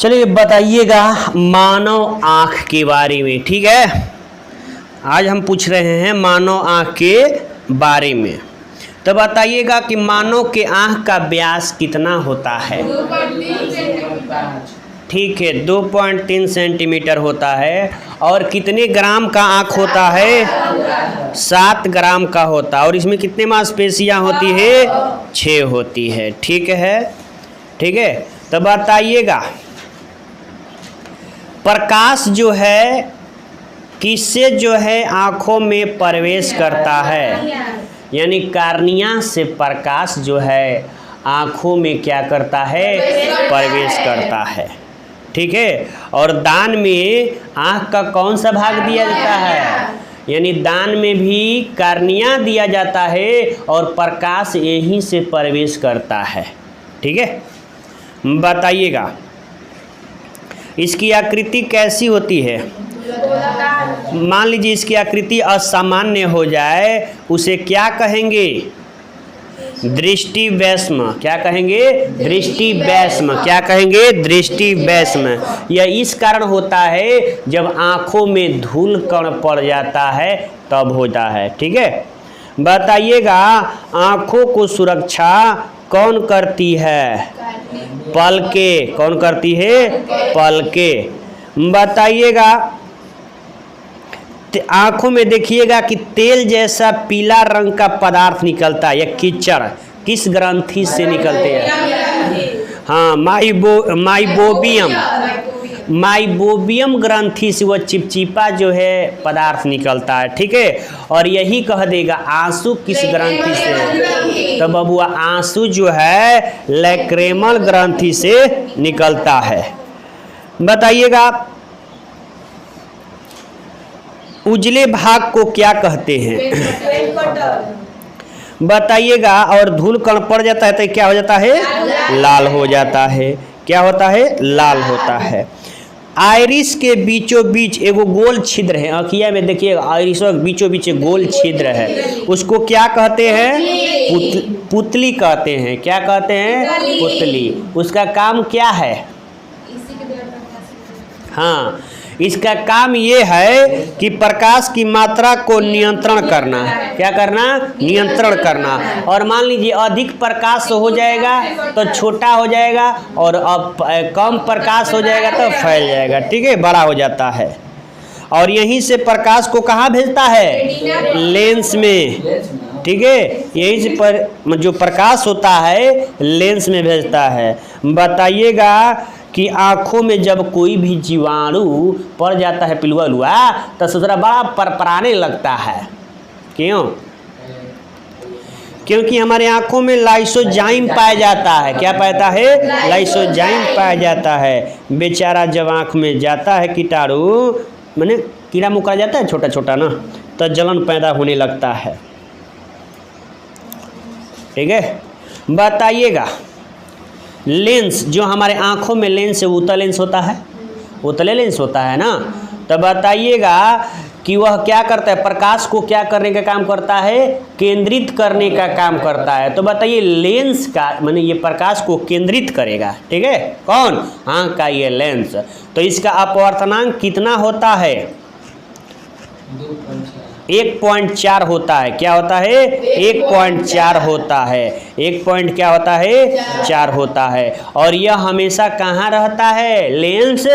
चलिए बताइएगा मानव आँख के बारे में। ठीक है, आज हम पूछ रहे हैं मानव आँख के बारे में। तो बताइएगा कि मानव के आँख का व्यास कितना होता है। ठीक है, 2.3 सेंटीमीटर होता है। और कितने ग्राम का आँख होता है? 7 ग्राम का होता है। और इसमें कितने मांसपेशियाँ होती है? 6 होती है। ठीक है, ठीक है। तो बताइएगा प्रकाश जो है किससे जो है आँखों में प्रवेश करता है, यानी कार्निया से प्रकाश जो है आँखों में क्या करता है? प्रवेश करता है। ठीक है। और दान में आँख का कौन सा भाग दिया जाता है? यानी दान में भी कार्निया दिया जाता है और प्रकाश यहीं से प्रवेश करता है। ठीक है, बताइएगा इसकी आकृति कैसी होती है? मान लीजिए इसकी आकृति असामान्य हो जाए, उसे क्या कहेंगे? दृष्टि वैषम्य। क्या कहेंगे? दृष्टि वैषम्य। क्या कहेंगे? दृष्टि वैषम्य। यह इस कारण होता है जब आँखों में धूल कण पड़ जाता है तब होता है। ठीक है, बताइएगा आँखों को सुरक्षा कौन करती है? पलकें। कौन करती है? पलकें। बताइएगा आँखों में देखिएगा कि तेल जैसा पीला रंग का पदार्थ निकलता है, यह कीचड़ किस ग्रंथि से निकलते हैं? हाँ, माइबोबियम ग्रंथि से वह चिपचिपा जो है पदार्थ निकलता है। ठीक है, और यही कह देगा आंसू किस ग्रंथि से? तो बबुआ आंसू जो है लैक्रेमल ग्रंथि से निकलता है। बताइएगा उजले भाग को क्या कहते हैं? बताइएगा। और धूल कण पड़ जाता है तो क्या हो जाता है? लाल हो जाता है। क्या होता है? लाल होता है। आइरिस के बीचों बीच एगो गोल छिद्र है। आँखिया में देखिएगा आइरिस के बीचों बीच एक गोल छिद्र है, उसको क्या कहते हैं? पुतली कहते हैं। क्या कहते हैं? पुतली। उसका काम क्या है? हाँ, इसका काम ये है कि प्रकाश की मात्रा को नियंत्रण करना। क्या करना? नियंत्रण करना। और मान लीजिए अधिक प्रकाश हो जाएगा तो छोटा हो जाएगा, और अब कम प्रकाश हो जाएगा तो फैल जाएगा। ठीक है, बड़ा हो जाता है। और यहीं से प्रकाश को कहाँ भेजता है? लेंस में। ठीक है, यहीं से पर जो प्रकाश होता है लेंस में भेजता है। बताइएगा कि आँखों में जब कोई भी जीवाणु पड़ जाता है पिलुआ उलुआ तो ससुरा बड़ा परपराने लगता है। क्यों? क्योंकि हमारे आँखों में लाइसोजाइम पाया जाता है। क्या पाता है? लाइसोजाइम पाया जाता है। बेचारा जब आँख में जाता है कीटाणु, माने कीड़ा मुका जाता है छोटा छोटा ना, तो जलन पैदा होने लगता है। ठीक है, बताइएगा लेंस जो हमारे आँखों में लेंस है, उत्तल लेंस होता है, उत्तले लेंस होता है ना। तो बताइएगा कि वह क्या करता है? प्रकाश को क्या करने का काम करता है? केंद्रित करने का काम करता है। तो बताइए लेंस का माने ये प्रकाश को केंद्रित करेगा। ठीक है, कौन? आँख का ये लेंस। तो इसका अपवर्तनांक कितना होता है? 1.4 होता है। क्या होता है? 1.4 होता है। 1.4 होता है। और यह हमेशा कहाँ रहता है? लेंस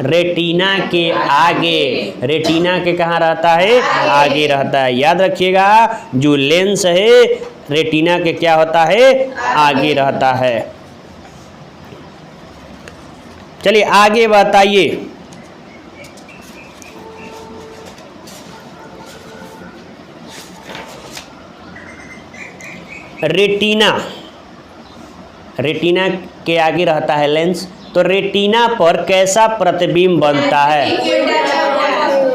रेटिना के आगे। रेटिना के कहाँ रहता है? आगे रहता है। याद रखिएगा जो लेंस है रेटिना के क्या होता है? आगे रहता है। चलिए आगे बताइए। रेटिना के आगे रहता है लेंस। तो रेटिना पर कैसा प्रतिबिंब बनता है?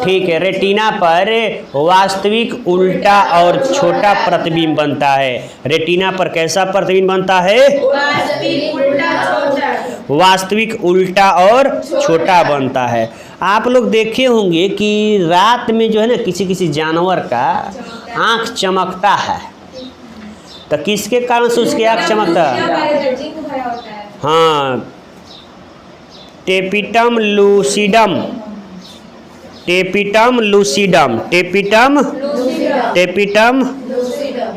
ठीक है, रेटिना पर वास्तविक उल्टा और छोटा प्रतिबिंब बनता है। रेटिना पर कैसा प्रतिबिंब बनता है? वास्तविक उल्टा और छोटा बनता है। आप लोग देखे होंगे कि रात में जो है ना किसी किसी जानवर का आँख चमकता है, तो किसके कारण से उसकी आँख चमकता है? हाँ, tapetum lucidum, tapetum lucidum,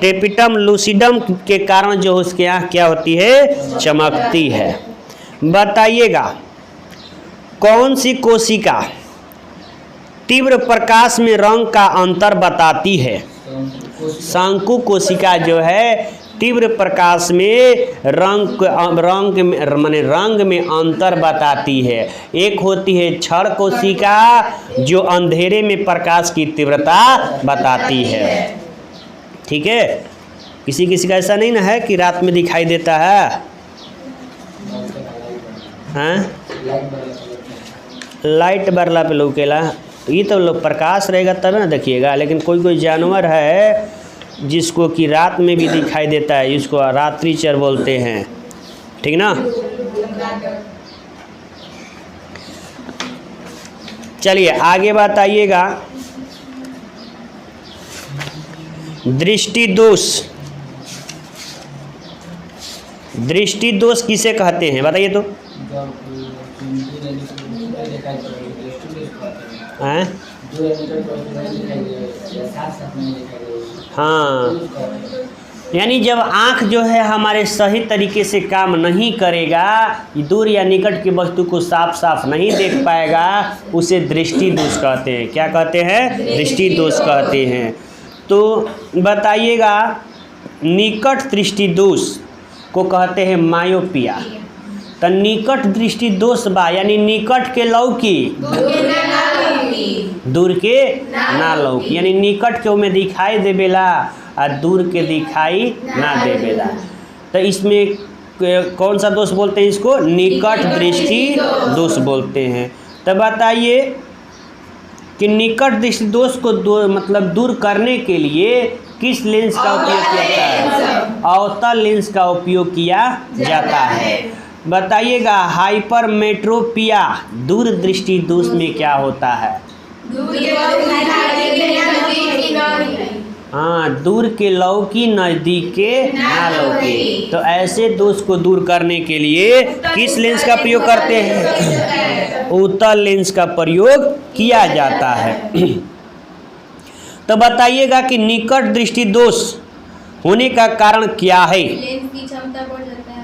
tapetum lucidum के कारण जो उसके आँख क्या होती है, चमकती है। बताइएगा कौन सी कोशिका तीव्र प्रकाश में रंग का अंतर बताती है? शंकु कोशिका जो है तीव्र प्रकाश में रंग में अंतर बताती है। एक होती है क्षण कोशिका जो अंधेरे में प्रकाश की तीव्रता बताती है। ठीक है, किसी किसी का ऐसा नहीं ना है कि रात में दिखाई देता है, हाँ? लाइट बरला पे लौकेला, ये तो लोग प्रकाश रहेगा तब ना देखिएगा। लेकिन कोई कोई जानवर है जिसको कि रात में भी दिखाई देता है, इसको रात्रिचर बोलते हैं। ठीक ना। चलिए आगे बताइएगा, दृष्टि दोष, दृष्टि दोष किसे कहते हैं बताइए तो? हैं? हाँ, यानी जब आँख जो है हमारे सही तरीके से काम नहीं करेगा, दूर या निकट की वस्तु को साफ साफ नहीं देख पाएगा, उसे दृष्टि दोष कहते हैं। क्या कहते हैं? दृष्टि दोष कहते हैं। तो बताइएगा, निकट दृष्टि दोष को कहते हैं मायोपिया। तो निकट दृष्टि दोष बा यानी निकट के लौकी दूर के ना लौकी, यानी निकट के में दिखाई देवेला और दूर के दिखाई ना देवेला। तो इसमें कौन सा दोष बोलते हैं? इसको निकट दृष्टि दोष बोलते हैं। तो बताइए कि निकट दृष्टि दोष को दूर करने के लिए किस लेंस का उपयोग किया जाता है? अवतल लेंस का उपयोग किया जाता है। बताइएगा, हाइपरमेट्रोपिया दूर दृष्टि दोष में क्या होता है? हाँ, दूर के लौकी नजदीक के ना लौकी। तो ऐसे दोष को दूर करने के लिए किस लेंस का प्रयोग करते हैं? उत्तल लेंस का प्रयोग किया जाता है। तो बताइएगा कि निकट दृष्टि दोष होने का कारण क्या है? लेंस की क्षमता बढ़ जाता है,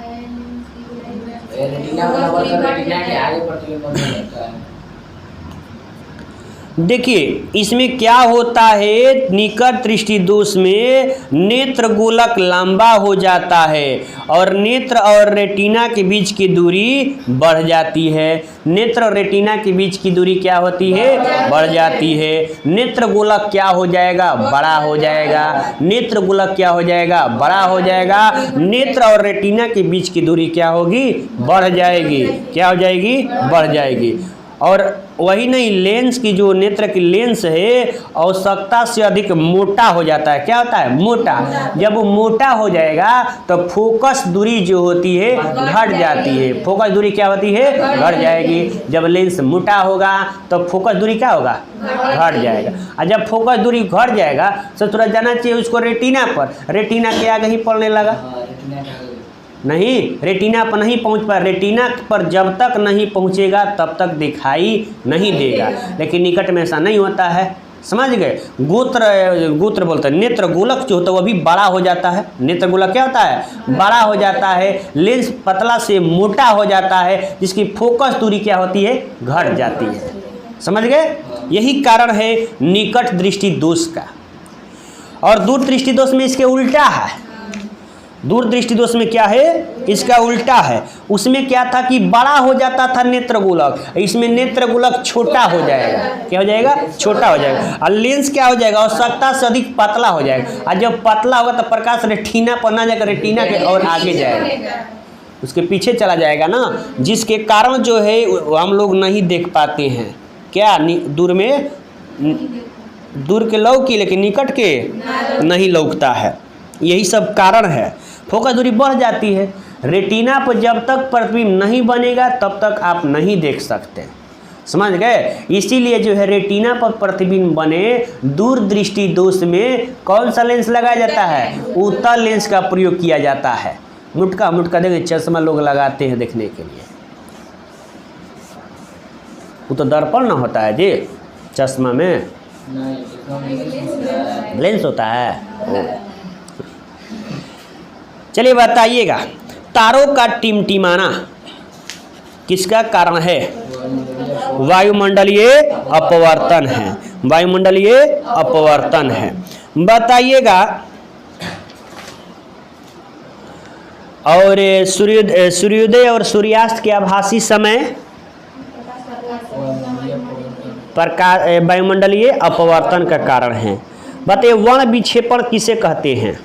देखिए इसमें क्या होता है, निकट दृष्टि दोष में नेत्र गोलक लंबा हो जाता है और नेत्र और रेटिना के बीच की दूरी बढ़ जाती है। नेत्र और रेटिना के बीच की दूरी क्या होती है? बढ़ जाती है। नेत्र गोलक क्या हो जाएगा? बड़ा हो जाएगा। नेत्र गोलक क्या हो जाएगा? बड़ा हो जाएगा। नेत्र और रेटिना के बीच की दूरी क्या होगी? बढ़ जाएगी। क्या हो जाएगी? बढ़ जाएगी। और वही नहीं, लेंस की जो नेत्र की लेंस है आवश्यकता से अधिक मोटा हो जाता है। क्या होता है? मोटा। जब वो मोटा हो जाएगा तो फोकस दूरी जो होती है घट जाती है। फोकस दूरी क्या होती है? घट जाएगी। जब लेंस मोटा होगा तो फोकस दूरी क्या होगा? घट जाएगा। और जब फोकस दूरी घट जाएगा तो थोड़ा जाना चाहिए उसको रेटिना पर। रेटिना के आगे ही पड़ने लगा नहीं, रेटिना पर नहीं पहुंच पाया। रेटिना पर जब तक नहीं पहुंचेगा तब तक दिखाई नहीं देगा। लेकिन निकट में ऐसा नहीं होता है, समझ गए? गोत्र बोलते हैं, नेत्र गोलक जो होता है वो भी बड़ा हो जाता है। नेत्र गोलक क्या होता है? बड़ा हो जाता है। लेंस पतला से मोटा हो जाता है, जिसकी फोकस दूरी क्या होती है? घट जाती है। समझ गए? यही कारण है निकट दृष्टि दोष का। और दूर दृष्टि दोष में इसके उल्टा है। दूर दृष्टि दोष में क्या है? इसका उल्टा है। उसमें क्या था कि बड़ा हो जाता था नेत्र गोलक, इसमें नेत्र गोलक छोटा हो जाएगा। क्या हो जाएगा? छोटा हो जाएगा। और लेंस क्या हो जाएगा? आवश्यकता से अधिक पतला हो जाएगा। और जब पतला होगा तो प्रकाश रेटिना पर ना जाकर रेटिना के और आगे जाएगा, उसके पीछे चला जाएगा ना, जिसके कारण जो है हम लोग नहीं देख पाते हैं। क्या? दूर में दूर के लौकी लेकिन निकट के नहीं लौकता है। यही सब कारण है। फोकस दूरी बढ़ जाती है। रेटिना पर जब तक प्रतिबिंब नहीं बनेगा तब तक आप नहीं देख सकते। समझ गए? इसीलिए जो है रेटिना पर प्रतिबिंब बने, दूर दृष्टि दोष में कौन सा लेंस लगाया जाता है? उत्तल लेंस का प्रयोग किया जाता है। मुटका देखें, चश्मा लोग लगाते हैं देखने के लिए। वो तो दर्पण ना होता है जी, चश्मा में लेंस होता है। चलिए बताइएगा, तारों का टिमटिमाना किसका कारण है? वायुमंडलीय अपवर्तन है, वायुमंडलीय अपवर्तन है। बताइएगा, और सूर्योदय और सूर्यास्त के आभासी समय प्रकाश वायुमंडलीय अपवर्तन का कारण है। बताइए, वर्ण विक्षेपण किसे कहते हैं?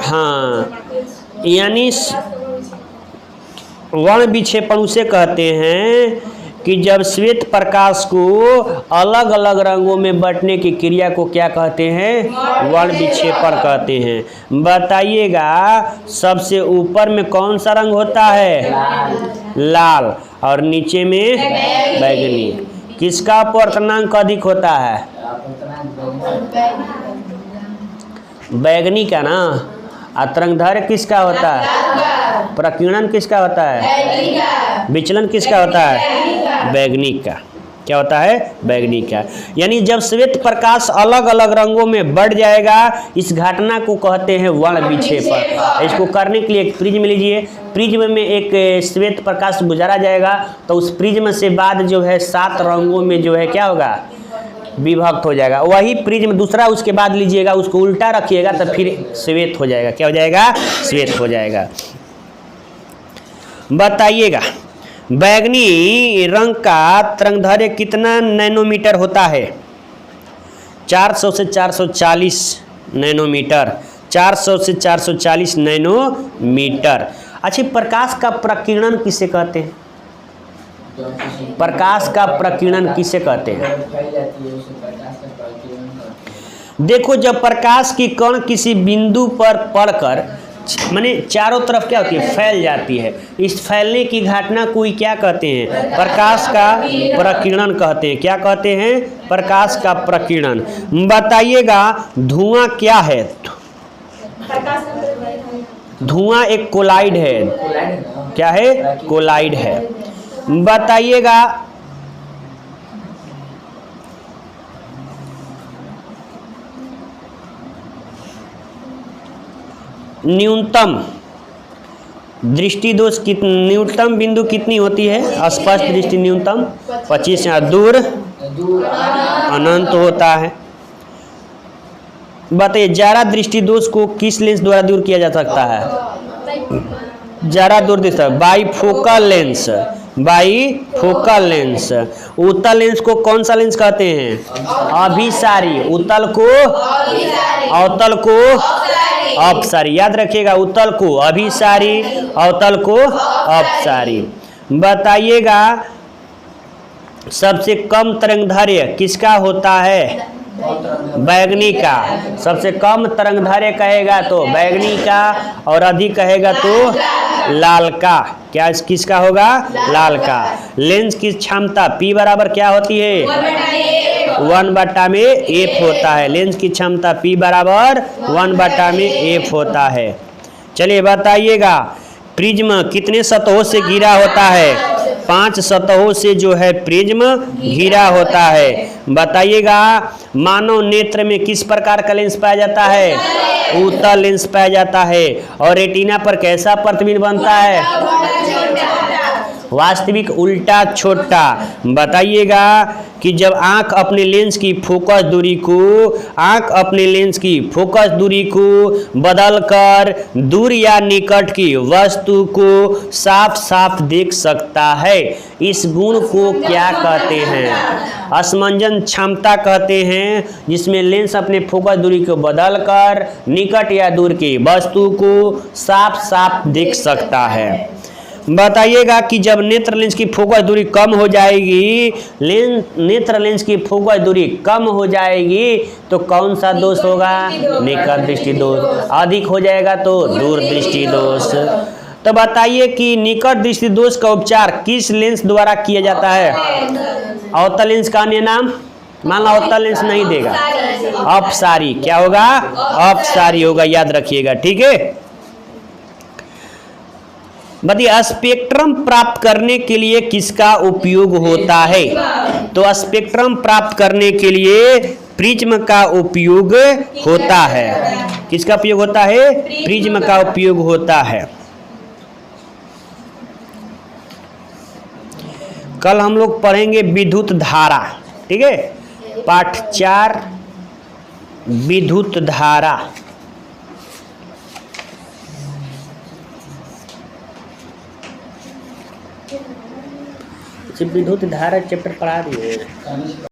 हाँ, यानी वर्ण विक्षेपण उसे कहते हैं कि जब श्वेत प्रकाश को अलग अलग रंगों में बांटने की क्रिया को क्या कहते हैं? वर्ण विक्षेपण कहते हैं। बताइएगा, सबसे ऊपर में कौन सा रंग होता है? लाल, और नीचे में बैगनी। किसका अपवर्तनांक अधिक होता है? बैगनी का ना। तरंगदैर्घ्य किसका होता है? प्रकीर्णन किसका होता है? विचलन किसका होता है? बैगनी का। क्या होता है? बैगनी का। यानी जब श्वेत प्रकाश अलग अलग रंगों में बढ़ जाएगा, इस घटना को कहते हैं वर्ण विक्षेपण। इसको करने के लिए एक प्रिज्म लीजिए, प्रिज्म में एक श्वेत प्रकाश गुजारा जाएगा, तो उस प्रिज्म से बाद जो है 7 रंगों में जो है क्या होगा? विभक्त हो जाएगा। वही प्रिज्म दूसरा उसके बाद लीजिएगा, उसको उल्टा रखिएगा, तो फिर श्वेत हो जाएगा। क्या हो जाएगा? श्वेत हो जाएगा। बताइएगा, बैगनी रंग का तरंगदैर्घ्य कितना नैनोमीटर होता है? 400 से 440 नैनोमीटर। 400 से 440 नैनोमीटर। अच्छा, प्रकाश का प्रकीर्णन किसे कहते हैं? प्रकाश का प्रकीर्णन किसे कहते हैं? देखो, जब प्रकाश की कण किसी बिंदु पर पड़कर माने चारों तरफ क्या होती है? फैल जाती है। इस फैलने की घटना को ही क्या कहते हैं? प्रकाश का प्रकीर्णन कहते हैं। क्या कहते हैं? प्रकाश का प्रकीर्णन। बताइएगा, धुआं क्या है? धुआं एक कोलाइड है। क्या है? कोलाइड है। बताइएगा, न्यूनतम दृष्टि दोष न्यूनतम बिंदु कितनी होती है? स्पष्ट दृष्टि न्यूनतम 25 या दूर अनंत होता है। बताइए, ज्यादा दृष्टि दोष को किस लेंस द्वारा दूर किया जा सकता है? ज्यादा दूर दृष्टि बाईफोकल लेंस। Bifocal lens. उत्तल लेंस को कौन सा लेंस कहते हैं? अभिसारी। उत्तल को अवतल को अपसारी। याद रखिएगा, उत्तल को अभिसारी, अवतल को अपसारी। बताइएगा, सबसे कम तरंगदैर्घ्य किसका होता है? बैगनी का। सबसे कम तरंगदैर्घ्य कहेगा तो बैगनी का, और अधिक कहेगा तो लाल का। क्या किसका होगा? लाल का। लेंस की क्षमता P बराबर क्या होती है? 1/F होता है। लेंस की क्षमता P बराबर 1/F होता है। चलिए बताइएगा, प्रिज्म कितने सतहों से घिरा होता है? 5 सतहों से जो है प्रिज्म घिरा होता है। बताइएगा, मानव नेत्र में किस प्रकार का लेंस पाया जाता है? उत्तल लेंस पाया जाता है। और रेटिना पर कैसा प्रतिबिंब बनता है? वास्तविक उल्टा छोटा। बताइएगा कि जब आंख अपने लेंस की फोकस दूरी को बदलकर दूर या निकट की वस्तु को साफ साफ देख सकता है, इस गुण को क्या कहते हैं? असमंजन क्षमता कहते हैं, जिसमें लेंस अपने फोकस दूरी को बदलकर निकट या दूर की वस्तु को साफ साफ देख सकता है। बताइएगा कि जब नेत्र लेंस की फोकस दूरी कम हो जाएगी, नेत्र लेंस की फोकस दूरी कम हो जाएगी तो कौन सा दोष होगा? निकट दृष्टि दोष। अधिक हो जाएगा तो दूर दृष्टि दोष। तो बताइए कि निकट दृष्टि दोष का उपचार किस लेंस द्वारा किया जाता है? अवतल लेंस का अन्य नाम? मान लो अवतल लेंस नहीं देगा, अपसारी। क्या होगा? अपसारी होगा। याद रखिएगा, ठीक है। बताइए स्पेक्ट्रम प्राप्त करने के लिए किसका उपयोग होता है? तो स्पेक्ट्रम प्राप्त करने के लिए प्रिज्म का उपयोग होता है। किसका उपयोग होता है? प्रिज्म का उपयोग होता है। कल हम लोग पढ़ेंगे विद्युत धारा, ठीक है, पाठ 4 विद्युत धारा। विद्युत धारा चैप्टर पढ़ा दिए।